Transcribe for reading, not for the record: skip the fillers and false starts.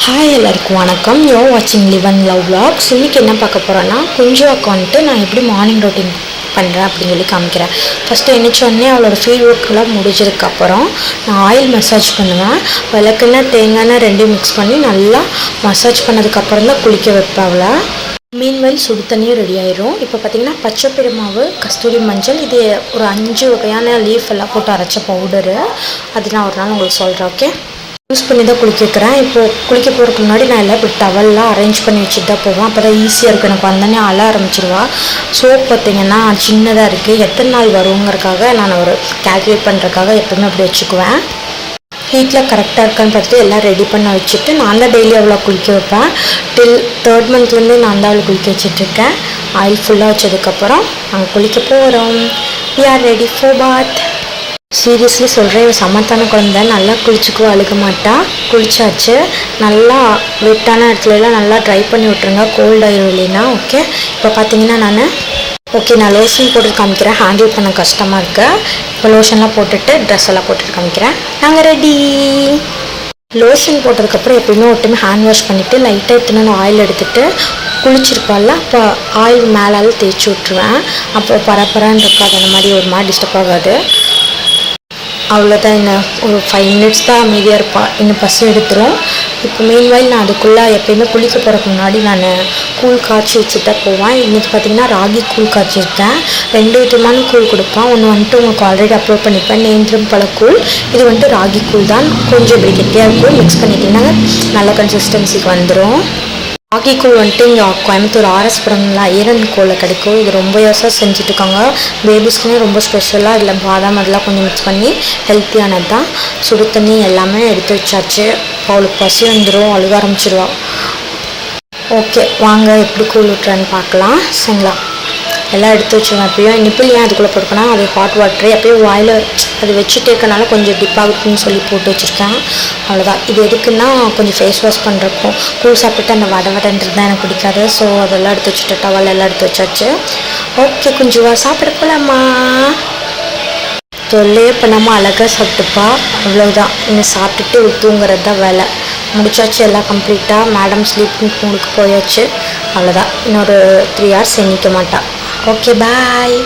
Hi எல்லாருக்கும் வணக்கம். You வாட்சிங் லிவ் அண்ட் லவ் vlogs. இன்றைக்கி என்ன பார்க்க போகிறேன்னா குஞ்சுவாக்கு வந்துட்டு நான் எப்படி மார்னிங் ரொட்டீன் பண்ணுறேன் அப்படின்னு சொல்லி காமிக்கிறேன். ஃபஸ்ட்டு எழுந்திரிச்சோடனே அவளோட ஃபீல்ட் ஒர்க்கெல்லாம் முடிஞ்சதுக்கப்புறம் நான் ஆயில் மசாஜ் பண்ணுவேன். விளக்கெண்ணெய் தேங்காய் ரெண்டையும் மிக்ஸ் பண்ணி நல்லா மசாஜ் பண்ணதுக்கப்புறம் தான் குளிக்க வைப்பேன் அவளை. மீன்வெல் சுடு தண்ணியும் ரெடி ஆயிரும். இப்போ பார்த்திங்கன்னா பச்சை மாவு, கஸ்தூரி மஞ்சள், இது ஒரு 5 வகையான லீஃப் எல்லாம் போட்டு அரைச்ச பவுடரு. அது நான் ஒரு நாள் உங்களுக்கு சொல்கிறேன். ஓகே, யூஸ் பண்ணி தான் குளிக்க வைக்கிறேன். இப்போது குளிக்க போகிறதுக்கு முன்னாடி நான் எல்லாம் இப்படி டவல்லாம் அரேஞ்ச் பண்ணி வச்சுட்டு தான் போவேன். அப்போ தான் ஈஸியாக இருக்கும். எனக்கு வந்தோடனே அழ ஆரம்பிச்சிருவா. சோப் பார்த்திங்கன்னா சின்னதாக இருக்குது, எத்தனை நாள் வருங்கிறதுக்காக நான் ஒரு கால்குலேட் பண்ணுறதுக்காக எப்போவுமே அப்படி வச்சுக்குவேன். ஹீட்டில் கரெக்டாக இருக்கான்னு பார்த்துட்டு எல்லாம் ரெடி பண்ண வச்சுட்டு நான் தான் டெய்லி அவ்வளோ குளிக்க வைப்பேன். டில் 3rd மந்த்லேருந்து நான் தான் அவளை குளிக்க வச்சிட்ருக்கேன். ஆயில் ஃபுல்லாக வச்சதுக்கப்புறம் நாங்கள் குளிக்க போகிறோம். we are ready for bath. Seriously சொல்கிறேன், இவள் சமத்தான குழந்தை, நல்லா குளிச்சுக்குவா, அழுக மாட்டா. குளிச்சாச்சு. நல்லா வெட்டான இடத்துலலாம் நல்லா ட்ரை பண்ணி விட்ருங்க, கோல்ட் ஆயிரும் இல்லைன்னா. ஓகே, இப்போ பார்த்தீங்கன்னா நான் லோஷன் போட்டு காமிக்கிறேன். ஹேண்டில் பண்ண கஷ்டமாக இருக்கு. இப்போ லோஷன்லாம் போட்டுட்டு ட்ரெஸ் எல்லாம் போட்டுட்டு காமிக்கிறேன். நாங்கள் ரெடி. லோஷன் போட்டதுக்கப்புறம் எப்பயுமே ஒரு டைம் ஹேண்ட் வாஷ் பண்ணிவிட்டு லைட்டாக எடுத்துன்னு ஆயில் எடுத்துகிட்டு குளிச்சிருப்பாள்ல, அப்போ ஆயில் மேலால் தேய்ச்சி விட்ருவேன். அப்போ பரப்பரான்னு இருக்காது, அந்த மாதிரி ஒரு மாதிரி டிஸ்டர்ப் ஆகாது. அவ்வளோதான். இன்னும் ஒரு 5 மினிட்ஸ் தான் அமைதியாக இருப்பாள். இன்னும் பசி எடுத்துரும். இப்போ மீன்வாயில் நான் அதுக்குள்ளே எப்போயுமே குளிக்க போகிறதுக்கு முன்னாடி நான் கூழ் காய்ச்சி வச்சுட்டு தான் போவேன். இன்றைக்கி பார்த்திங்கன்னா ராகி கூழ் காய்ச்சிருக்கேன். 2 விதமான கூழ் கொடுப்பேன். ஒன்று வந்துட்டு உங்களுக்கு ஆல்ரெடி அப்லோட் பண்ணிப்பேன், நேந்திரம் பழக்கூழ். இது வந்துட்டு ராகி கூழ் தான், கொஞ்சம் இப்படி கெட்டியாக இருக்கும். மிக்ஸ் பண்ணிட்டிங்கன்னா நல்ல கன்சிஸ்டன்சிக்கு வந்துடும். ராகி கூழ் வந்துட்டு இங்கே கோயம்புத்தூர் RS புரம்ல ஐரன் கோலில் கிடைக்கும். இது ரொம்ப யூஸாக செஞ்சுட்ருக்காங்க. பேபிஸ்க்குமே ரொம்ப ஸ்பெஷலாக. இதில் பாதாம் அதெல்லாம் கொஞ்சம் மிக்ஸ் பண்ணி ஹெல்த்தியானது தான். சுடு தண்ணி எல்லாமே எடுத்து வச்சாச்சு. அவளுக்கு பசி வந்துடும், அழுக ஆரம்பிச்சிடுவா. ஓகே, வாங்க எப்படி கூழ் விட்டுறான்னு பார்க்கலாம். சரிங்களா, எல்லாம் எடுத்து வச்சுருவேன். எப்பயும் நிப்பிள் ஏன் அதுக்குள்ளே போட்டுக்கணும், அது ஹாட் வாட்டர் எப்பயும் வாயில் அது வச்சுட்டே இருக்கனால கொஞ்சம் டிப் ஆகுதுன்னு சொல்லி போட்டு வச்சுருக்கேன். அவ்வளோதான். இது எதுக்குன்னா கொஞ்சம் ஃபேஸ் வாஷ் பண்ணுறக்கும். கூழ் சாப்பிட்டு அந்த வடன்றது தான் எனக்கு பிடிக்காது. ஸோ அதெல்லாம் எடுத்து வச்சுட்டு டவல் எல்லாம் எடுத்து வச்சாச்சு. ஓகே, கொஞ்சம் சாப்பிட போகலாமா? தொல்லையே பண்ணாமல் அழகாக சாப்பிட்டுப்பா. அவ்வளோதான். இன்னும் சாப்பிட்டுட்டு தூங்குறது தான் வேலை. முடிச்சாச்சு எல்லாம் கம்ப்ளீட்டாக. மேடம் ஸ்லீப்பிங் மூடுக்கு போயாச்சு. அவ்வளோதான். இன்னொரு 3 hours எண்ணிக்க மாட்டா. ஓகே, பாய்.